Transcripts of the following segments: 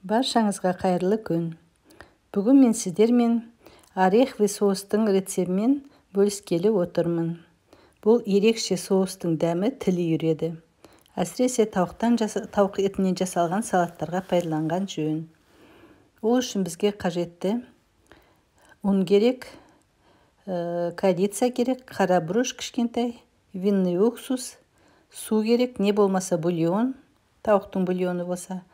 Баршаңызға қайырлы күн. Бүгін мен сіздермен ореховый соустың рецептімен бөліскелі отырмын. Бұл ерекше соустың дәмі тіл үйіреді. Әсіресе тауық етінен жасалған салаттарға пайдаланған жөн. Ол үшін бізге қажетті ұн керек, корица керек, қара бұрыш кішкентай, винный уксус, су керек, не болмаса бульон, тауықтың бульоны болса,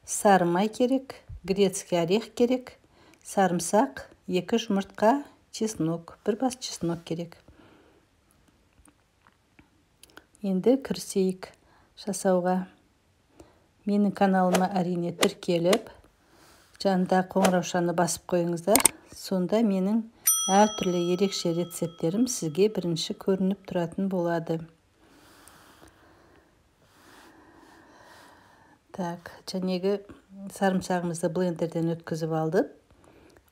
сары май керек, грецкий орех керек, сарымсақ, 2 жұмыртқа, чеснок, 1 бас чеснок керек. Енді кірісейік жасауға. Менің каналыма әрине тіркеліп, жанында қоңыраушаны басып қойыңыздар. Сонда менің әртүрлі ерекше рецепттерім сізге бірінші көрініп тұратын болады. Так, жәнегі сарымсағымызды блендерден өткізіп алдық.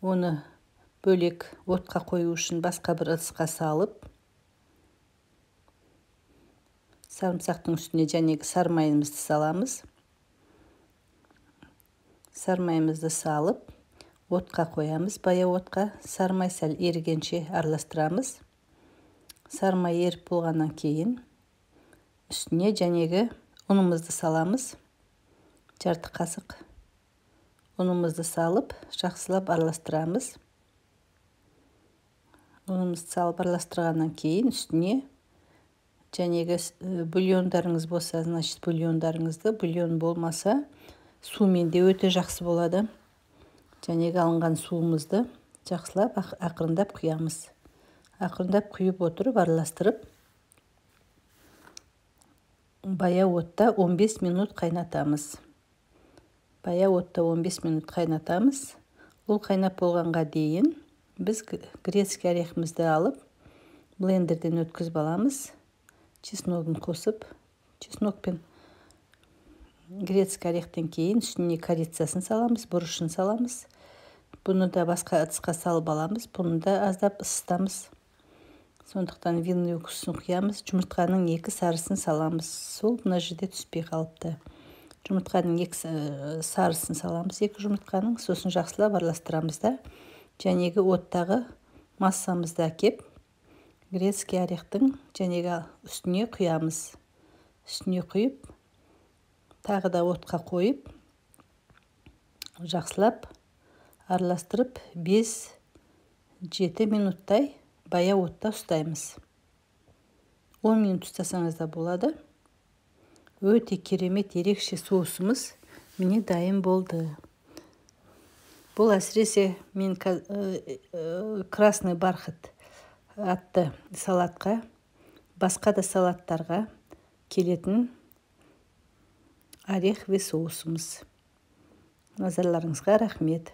Оны бөлек отқа қою үшін басқа бір ыдысқа салып, сарымсақтың үстіне жәнегі сармайымызды саламыз. Сармайымызды салып, отқа қоямыз, баяу отқа. Сармай сәл ерігенше араластырамыз. Сармай еріп болғаннан кейін үстіне жәнегі ұнымызды саламыз. Жарты қасық ұнымызды салып, жақсылап араластырамыз. Ұнымызды салып араластырғаннан кейін үстіне жәнегі бульондарыңыз болса, значит, бульондарыңызды, бульон болмаса, сумен де өте жақсы болады. Жәнегі алынған суымызды жақсылап ақырындап құямыз. Ақырындап құйып отырып, араластырып, баяу отта 15 минут қайнатамыз. Баяу отта 15 минут қайнатамыз. Ол қайнап болғанға дейін біз грецкий орехімізді алып, блендерден өткізіп аламыз. Чесногын қосып, чеснок пен грецкий орехтен кейін үстіне корицасын саламыз, бұрышын саламыз. Бұны да басқа ыдысқа салып аламыз. Бұны да аздап ысытамыз. Сондықтан винный уксусын құямыз. Жұмыртқаның 2 сарысын саламыз. Сол мына жерде түспей қалыпты. Жұмыртқаның 2 сарысын саламыз, 2 жұмыртқаның, сосын жақсылап араластырамыз да, жәнегі оттағы массамызды әкеп, грецкий орехтің жәнегі үстіне құямыз. Үстіне құйып, тағы да отқа қойып, жақсылап араластырып, 5-7 минуттай баяу отта ұстаймыз. 10 минут ұстасаңыз да болады. Өте керемет ерекше соусымыз міне дайын болды. Бұл әсіресе мен красный бархат атты салатқа, басқа да салаттарға келетін ореховый соусымыз. Назарларыңызға рахмет.